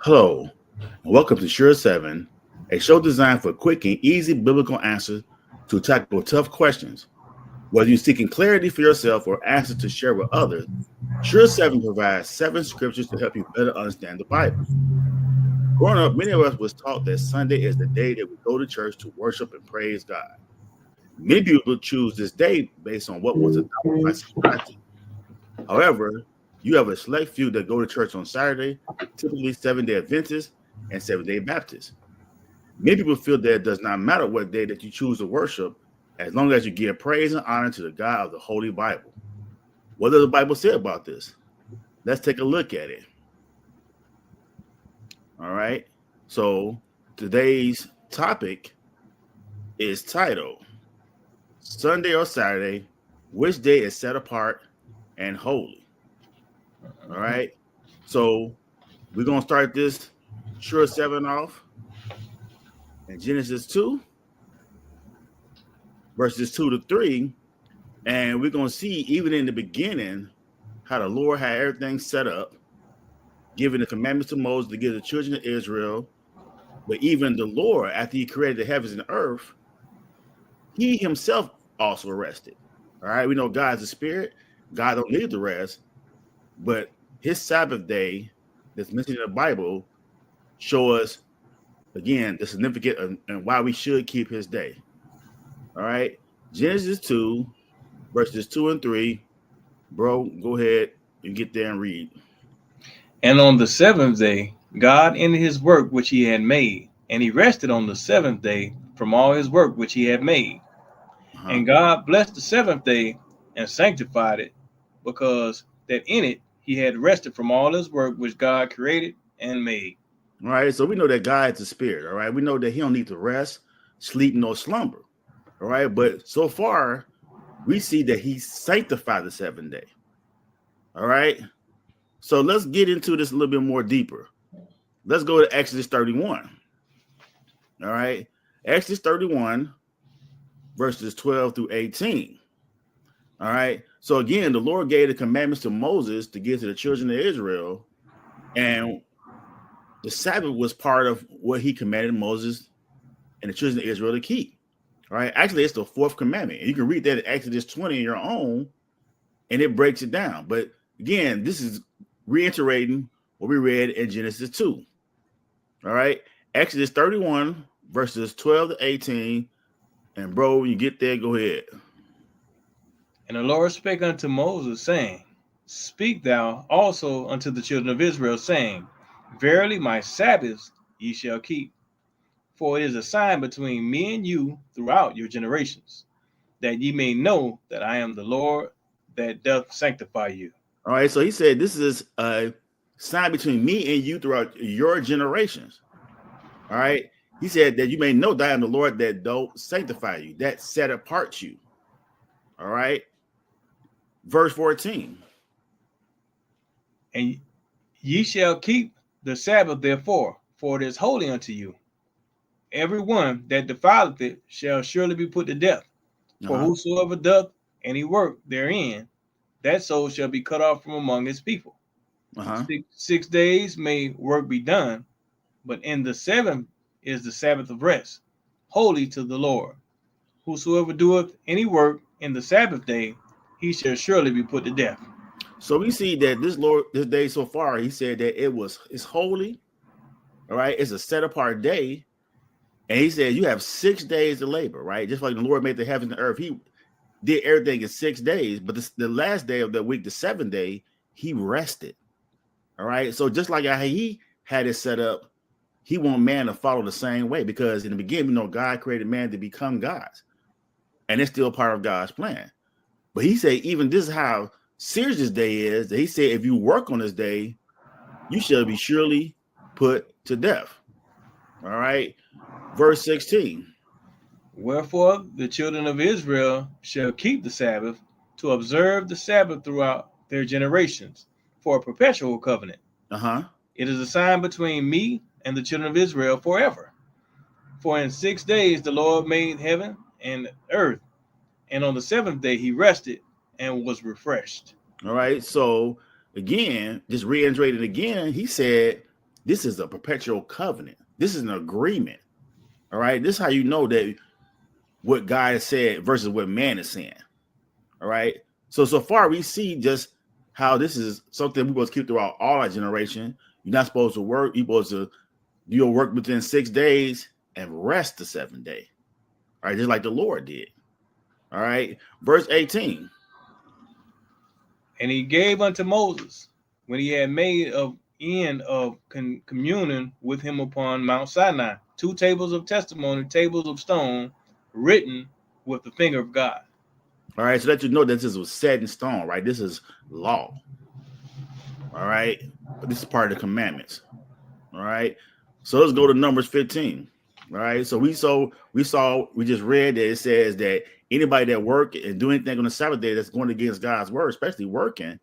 Hello, and welcome to Sure 7, a show designed for quick and easy biblical answers to tackle tough questions. Whether you're seeking clarity for yourself or answers to share with others, Sure 7 provides 7 scriptures to help you better understand the Bible. Growing up, many of us was taught that Sunday is the day that we go to church to worship and praise God. Many people choose this day based on what was adopted by society. However, you have a select few that go to church on Saturday, typically Seventh-day Adventists and Seventh-day Baptists. Many people feel that it does not matter what day that you choose to worship, as long as you give praise and honor to the God of the Holy Bible. What does the Bible say about this? Let's take a look at it. All right. So today's topic is titled Sunday or Saturday, which day is set apart and holy? All right. So we're going to start this Sure 7 off in Genesis 2, verses 2 to 3. And we're going to see, even in the beginning, how the Lord had everything set up, giving the commandments to Moses to give the children of Israel. But even the Lord, after he created the heavens and the earth, he himself also rested. All right. We know God's a spirit. God don't need the rest. But his Sabbath day that's mentioned in the Bible show us, again, the significance and why we should keep his day. All right. Genesis 2, verses 2 and 3. Bro, go ahead and get there and read. And on the seventh day, God ended his work which he had made, and he rested on the seventh day from all his work which he had made. And God blessed the seventh day and sanctified it, because that in it he had rested from all his work which God created and made. All right. So we know that God is a spirit. All right. We know that he don't need to rest, sleep, nor slumber. All right. But so far, we see that he sanctified the 7th day. All right. So let's get into this a little bit more deeper. Let's go to Exodus 31. All right. Exodus 31, verses 12 through 18. All right. So again, the Lord gave the commandments to Moses to give to the children of Israel. And the Sabbath was part of what he commanded Moses and the children of Israel to keep. All right. Actually, it's the 4th commandment. And you can read that in Exodus 20 on your own, and it breaks it down. But again, this is reiterating what we read in Genesis 2. All right. Exodus 31, verses 12 to 18. And bro, when you get there, go ahead. And the Lord spake unto Moses, saying, Speak thou also unto the children of Israel, saying, Verily my Sabbaths ye shall keep, for it is a sign between me and you throughout your generations, that ye may know that I am the Lord that doth sanctify you. All right. So he said, this is a sign between me and you throughout your generations. All right. He said that you may know that I am the Lord that don't sanctify you, that set apart you. All right. Verse 14. And ye shall keep the Sabbath therefore, for it is holy unto you. Every one that defileth it shall surely be put to death. For whosoever doth any work therein, that soul shall be cut off from among his people. 6 days may work be done, but in the 7th is the Sabbath of rest, holy to the Lord. Whosoever doeth any work in the Sabbath day, he shall surely be put to death. So we see that this day so far, he said that it's holy. All right. It's a set apart day. And he said, you have 6 days to labor, right? Just like the Lord made the heavens and the earth. He did everything in 6 days, but the last day of the week, the 7th day, he rested. All right. So just like how he had it set up, he want man to follow the same way, because in the beginning, we know God created man to become gods, and it's still part of God's plan. But he said, even this is how serious this day is, that he said, if you work on this day, you shall be surely put to death. All right. Verse 16. Wherefore the children of Israel shall keep the Sabbath, to observe the Sabbath throughout their generations, for a perpetual covenant. It is a sign between me and the children of Israel forever. For in 6 days the Lord made heaven and earth, and on the 7th day he rested and was refreshed. All right. So again, just reiterating again, he said This is a perpetual covenant. This is an agreement. All right. This is how you know that what God said versus what man is saying. All right. So far we see just how this is something we're supposed to keep throughout all our generation. You're not supposed to work. You're supposed to do your work within 6 days and rest the 7th day. All right. Just like the Lord did. All right. Verse 18. And he gave unto Moses, when he had made an end of communion with him upon Mount Sinai, 2 tables of testimony, tables of stone, written with the finger of God. All right, so that you know that this was set in stone, right? This is law. All right, but this is part of the commandments. All right, so let's go to Numbers 15. All right, so we just read that it says that anybody that work and do anything on the Sabbath day that's going against God's word, especially working,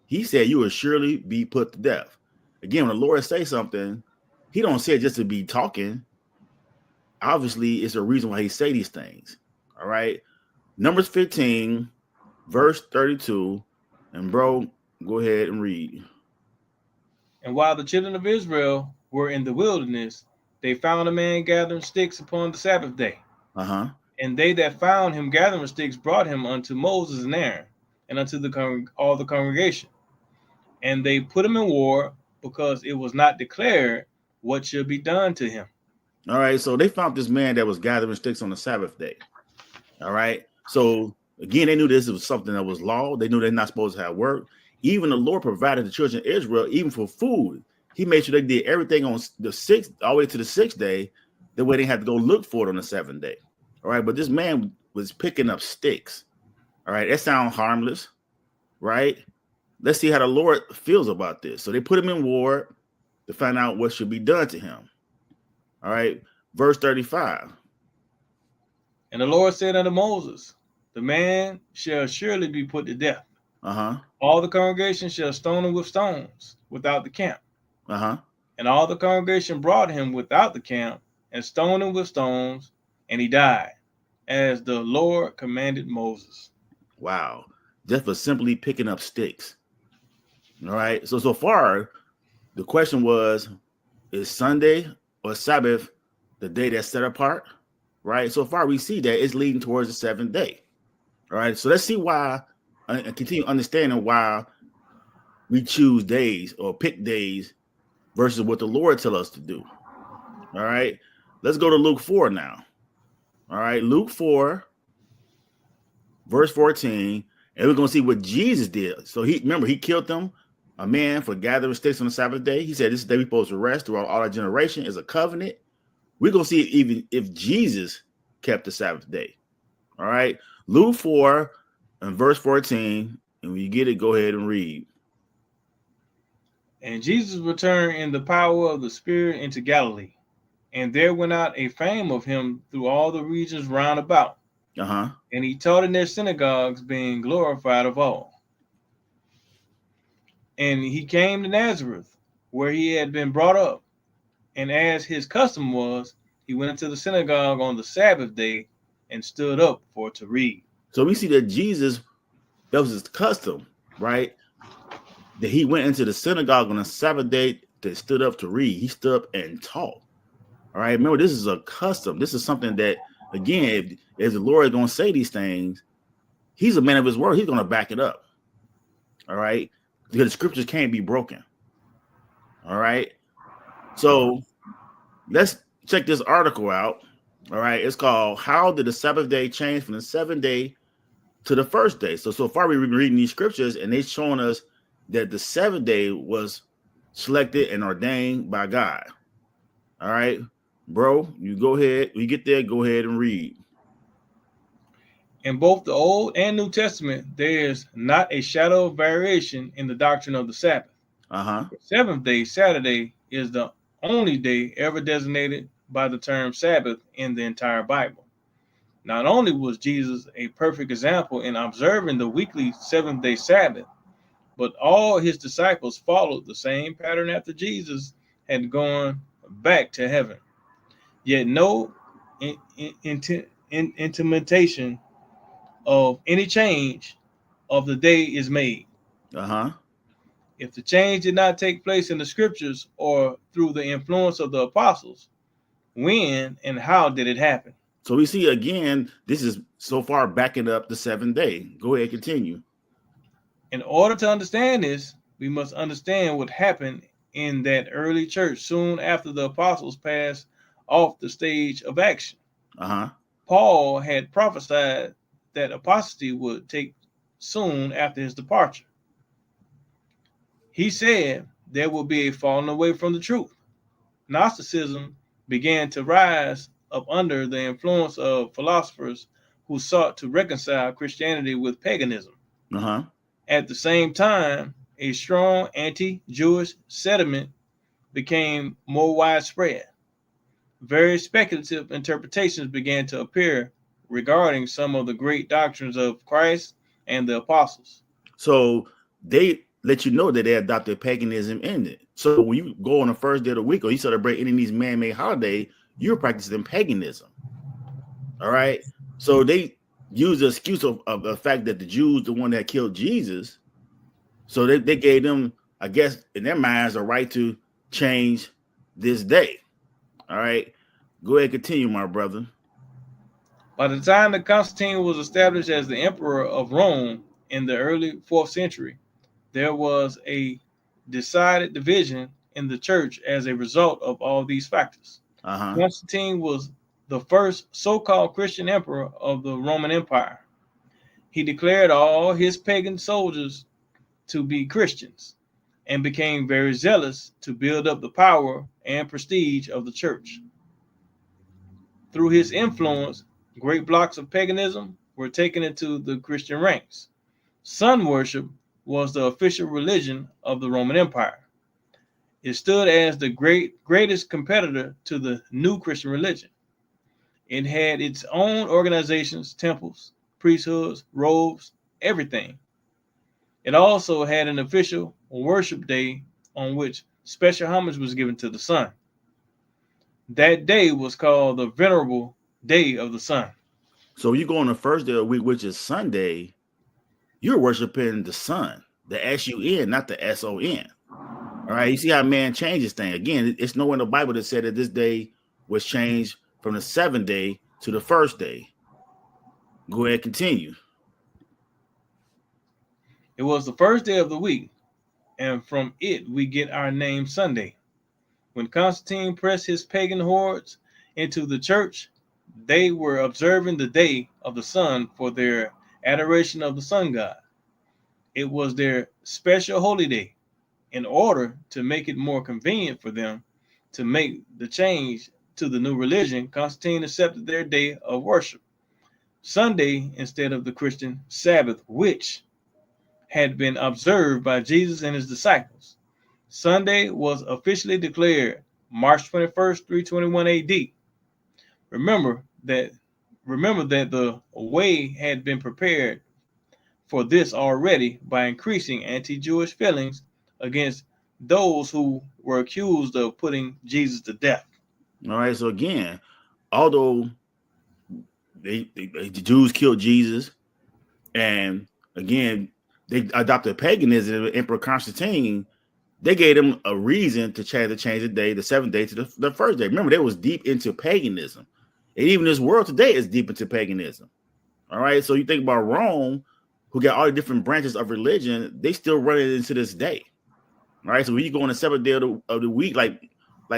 he said you will surely be put to death. Again, when the Lord say something, he don't say it just to be talking. Obviously, it's a reason why he say these things. All right. Numbers 15, verse 32. And bro, go ahead and read. And while the children of Israel were in the wilderness, they found a man gathering sticks upon the Sabbath day. Uh-huh. And they that found him gathering sticks brought him unto Moses and Aaron, and unto all the congregation. And they put him in war, because it was not declared what should be done to him. All right, so they found this man that was gathering sticks on the Sabbath day. All right, so again, they knew this was something that was law. They knew they're not supposed to have work. Even the Lord provided the children of Israel, even for food. He made sure they did everything on the 6th, all the way to the 6th day. That way they had to go look for it on the 7th day. All right, but this man was picking up sticks. All right, that sounds harmless, right? Let's see how the Lord feels about this. So they put him in ward to find out what should be done to him. All right, verse 35. And the Lord said unto Moses, the man shall surely be put to death. Uh-huh. All the congregation shall stone him with stones without the camp. Uh-huh. And all the congregation brought him without the camp and stoned him with stones, and he died, as the Lord commanded Moses. Wow. Just for simply picking up sticks. All right. So far, the question was, is Sunday or Sabbath the day that's set apart? Right. So far, we see that it's leading towards the 7th day. All right. So let's see why and continue understanding why we choose days or pick days versus what the Lord tell us to do. All right. Let's go to Luke 4 now. All right. Luke 4, verse 14. And we're going to see what Jesus did. So he killed them, a man, for gathering sticks on the Sabbath day. He said, this is the day we're supposed to rest throughout all our generation is a covenant. We're going to see even if Jesus kept the Sabbath day. All right. Luke 4 and verse 14. And when you get it, go ahead and read. And Jesus returned in the power of the Spirit into Galilee. And there went out a fame of him through all the regions round about. Uh-huh. And he taught in their synagogues, being glorified of all. And he came to Nazareth, where he had been brought up. And as his custom was, he went into the synagogue on the Sabbath day and stood up for to read. So we see that Jesus, that was his custom, right? That he went into the synagogue on the Sabbath day that stood up to read. He stood up and taught. All right. Remember, this is a custom. This is something that, again, if the Lord is going to say these things, he's a man of his word. He's going to back it up. All right. Because the scriptures can't be broken. All right. So let's check this article out. All right. It's called How Did the Sabbath Day Change from the 7th Day to the 1st Day? So far we've been reading these scriptures and they're showing us that the 7th day was selected and ordained by God. All right. Bro, you go ahead. When you get there, go ahead and read. In both the Old and New Testament, there is not a shadow of variation in the doctrine of the Sabbath. Uh-huh. The 7th day, Saturday, is the only day ever designated by the term Sabbath in the entire Bible. Not only was Jesus a perfect example in observing the weekly 7th day Sabbath, but all his disciples followed the same pattern after Jesus had gone back to heaven. Yet no intimation of any change of the day is made. Uh-huh. If the change did not take place in the scriptures or through the influence of the apostles, when and how did it happen? So we see again, this is so far backing up the 7th day. Go ahead, continue. In order to understand this, we must understand what happened in that early church soon after the apostles passed off the stage of action. Paul had prophesied that apostasy would take soon after his departure. He said there will be a falling away from the truth. Gnosticism began to rise up under the influence of philosophers who sought to reconcile Christianity with paganism. At the same time, a strong anti-Jewish sentiment became more widespread. Very speculative interpretations began to appear regarding some of the great doctrines of Christ and the apostles. So they let you know that they adopted paganism in it. So when you go on the first day of the week or you celebrate any of these man-made holidays, you're practicing paganism. All right. So they use the excuse of the fact that the Jews, the one that killed Jesus, so they gave them, I guess, in their minds, a right to change this day. All right. Go ahead, continue, my brother. By the time that Constantine was established as the emperor of Rome in the early 4th century, there was a decided division in the church as a result of all these factors. Constantine was the first so-called Christian emperor of the Roman Empire. He declared all his pagan soldiers to be Christians and became very zealous to build up the power and prestige of the church. Through his influence, great blocks of paganism were taken into the Christian ranks. Sun worship was the official religion of the Roman Empire. It stood as the greatest competitor to the new Christian religion. It had its own organizations, temples, priesthoods, robes, everything. It also had an official worship day on which special homage was given to the sun. That day was called the Venerable Day of the Sun. So you go on the first day of the week, which is Sunday, you're worshiping the sun, the S-U-N, not the S-O-N. All right, you see how man changes things. Again, it's nowhere in the Bible that said that this day was changed from the 7th day to the first day. Go ahead, continue. It was the first day of the week, and from it we get our name Sunday. When Constantine pressed his pagan hordes into the church, they were observing the day of the sun for their adoration of the sun god. It was their special holy day. In order to make it more convenient for them to make the change to the new religion, Constantine accepted their day of worship, Sunday, instead of the Christian Sabbath, which had been observed by Jesus and his disciples. Sunday was officially declared March 21st, 321 AD. Remember that the way had been prepared for this already by increasing anti-Jewish feelings against those who were accused of putting Jesus to death. All right, so again, although the Jews killed Jesus, and again, they adopted paganism, Emperor Constantine, they gave them a reason to change the day, the 7th day, to the first day. Remember, they was deep into paganism. And even this world today is deep into paganism. All right, so you think about Rome, who got all the different branches of religion, they still run it into this day. All right, so when you go on the 7th day of the week, like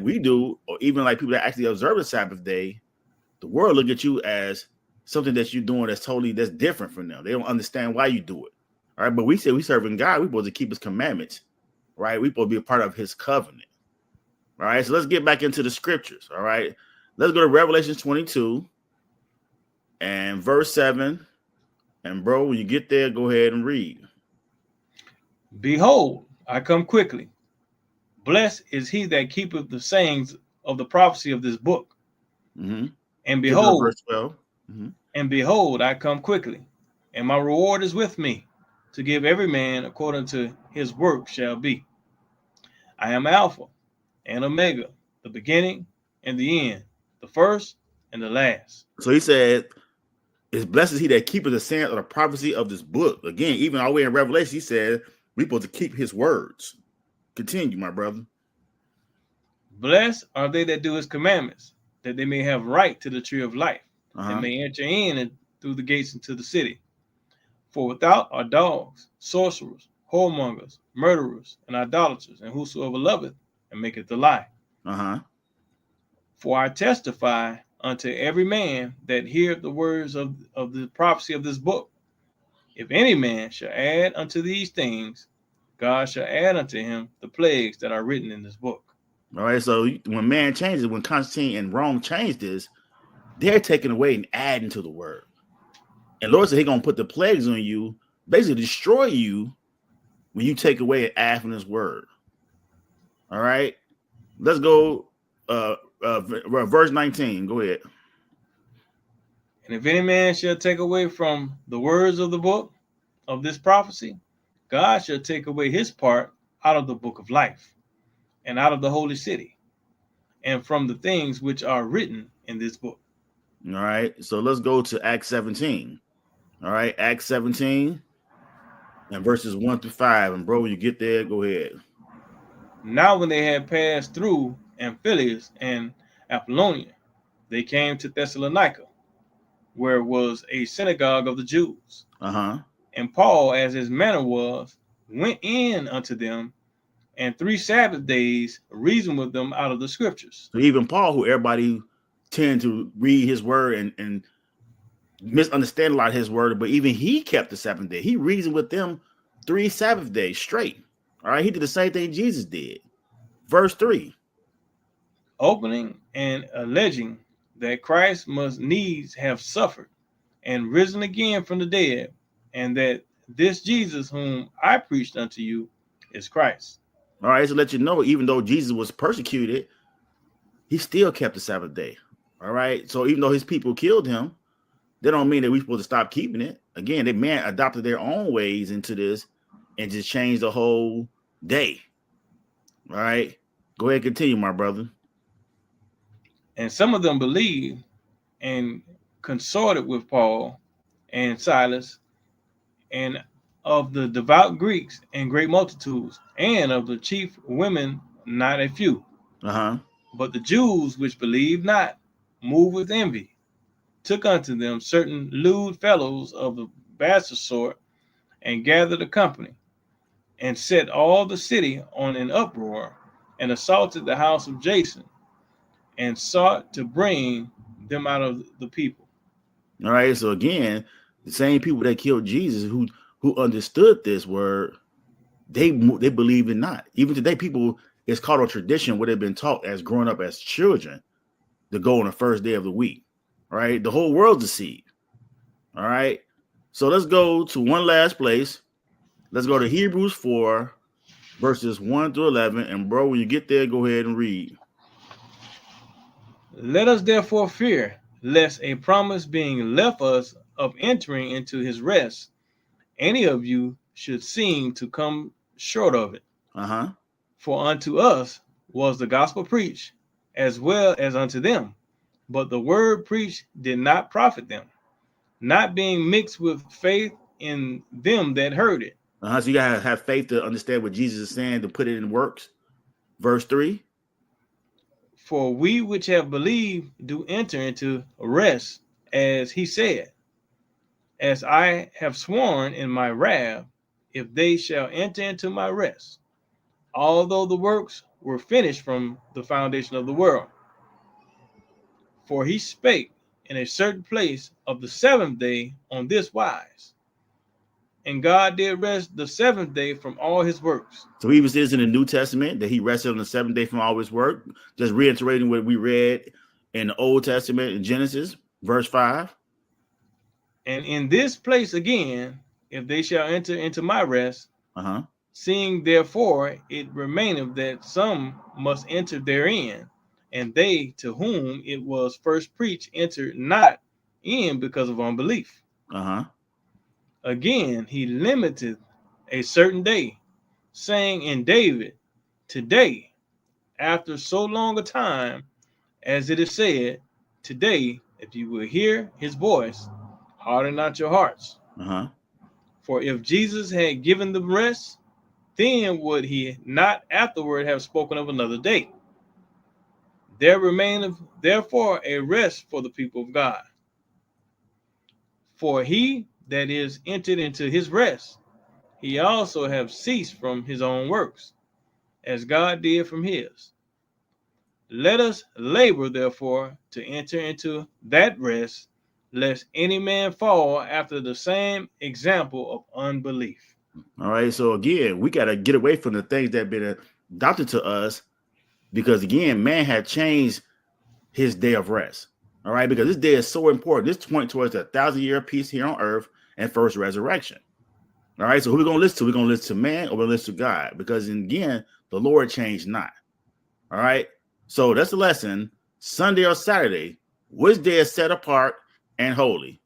we do, or even like people that actually observe the Sabbath day, the world look at you as something that you're doing that's different from them. They don't understand why you do it. All right, but we say we serving God, we're supposed to keep his commandments, right? We're supposed to be a part of his covenant. All right, so let's get back into the scriptures. All right, let's go to Revelation 22 and verse 7. And bro, when you get there, go ahead and read. Behold, I come quickly. Blessed is he that keepeth the sayings of the prophecy of this book. And behold, verse 12. And behold, I come quickly, and my reward is with me, to give every man according to his work shall be. I am Alpha and Omega, the beginning and the end, the first and the last. So he said, "It's blessed is he that keepeth the saying of the prophecy of this book." Again, even all the way in Revelation, he said We're supposed to keep his words. Continue, my brother. Blessed are they that do his commandments, that they may have right to the tree of life, they may enter in and through the gates into the city. For without are dogs, sorcerers, whoremongers, murderers, and idolaters, and whosoever loveth and maketh a lie. For I testify unto every man that heareth the words of the prophecy of this book. If any man shall add unto these things, God shall add unto him the plagues that are written in this book. All right, so when man changes, when Constantine and Rome changed this, they're taking away and adding to the word. And Lord said he's going to put the plagues on you, basically destroy you when you take away and add from his word. All right, let's go verse 19. Go ahead. And if any man shall take away from the words of the book of this prophecy, God shall take away his part out of the book of life and out of the holy city and from the things which are written in this book. All right, so let's go to Acts 17. All right, Acts 17 and verses 1 through 5. And bro, when you get there, go ahead. Now when they had passed through Amphipolis and Apollonia, they came to Thessalonica, where was a synagogue of the Jews. And Paul, as his manner was, went in unto them, and 3 Sabbath days reasoned with them out of the scriptures. So even Paul, who everybody tend to read his word and misunderstand a lot of his word, but even he kept the 7th day. He reasoned with them 3 Sabbath days straight. All right, he did the same thing Jesus did. Verse 3. Opening and alleging that Christ must needs have suffered and risen again from the dead, and that this Jesus whom I preached unto you is Christ. All right, so let you know, even though Jesus was persecuted, he still kept the Sabbath day. All right, so even though his people killed him, that don't mean that we're supposed to stop keeping it. Again, they man adopted their own ways into this and just changed the whole day. All right, go ahead, continue, my brother. And some of them believed and consorted with Paul and Silas, and of the devout Greeks and great multitudes, and of the chief women not a few. But the Jews which believed not, moved with envy, took unto them certain lewd fellows of the bastard sort, and gathered a company, and set all the city on an uproar, and assaulted the house of Jason, and sought to bring them out of the people. All right, so again, the same people that killed Jesus, who understood this word, they believed it not. Even today, people, it's called a tradition where they've been taught as growing up as children to go on the first day of the week. All right, the whole world's deceived. All right, so let's go to one last place. Let's go to Hebrews 4, verses 1 through 11. And bro, when you get there, go ahead and read. Let us therefore fear, lest a promise being left us of entering into his rest, any of you should seem to come short of it. For unto us was the gospel preached, as well as unto them. But the word preached did not profit them, not being mixed with faith in them that heard it. So you gotta have faith to understand what Jesus is saying, to put it in works. Verse 3. For we which have believed do enter into rest, as he said, as I have sworn in my wrath, if they shall enter into my rest, although the works were finished from the foundation of the world. For he spake in a certain place of the 7th day on this wise, and God did rest the 7th day from all his works. So he even says in the New Testament that he rested on the 7th day from all his work, just reiterating what we read in the Old Testament in Genesis, verse 5. And in this place again, if they shall enter into my rest, seeing therefore it remaineth that some must enter therein, and they to whom it was first preached entered not in because of unbelief. Again, he limiteth a certain day, saying in David, today, after so long a time, as it is said, today, if you will hear his voice, harden not your hearts. For if Jesus had given them rest, then would he not afterward have spoken of another day. There remaineth therefore a rest for the people of God. For he that is entered into his rest, he also have ceased from his own works, as God did from his. Let us labor, therefore, to enter into that rest, lest any man fall after the same example of unbelief. All right. So again, we got to get away from the things that have been adopted to us, because again, man had changed his day of rest. All right. Because this day is so important. This points towards the 1,000-year peace here on earth and first resurrection. All right. So who are we going to listen to? We're going to listen to man, or we're going to listen to God? Because again, the Lord changed not. All right. So that's the lesson. Sunday or Saturday, which day is set apart and holy?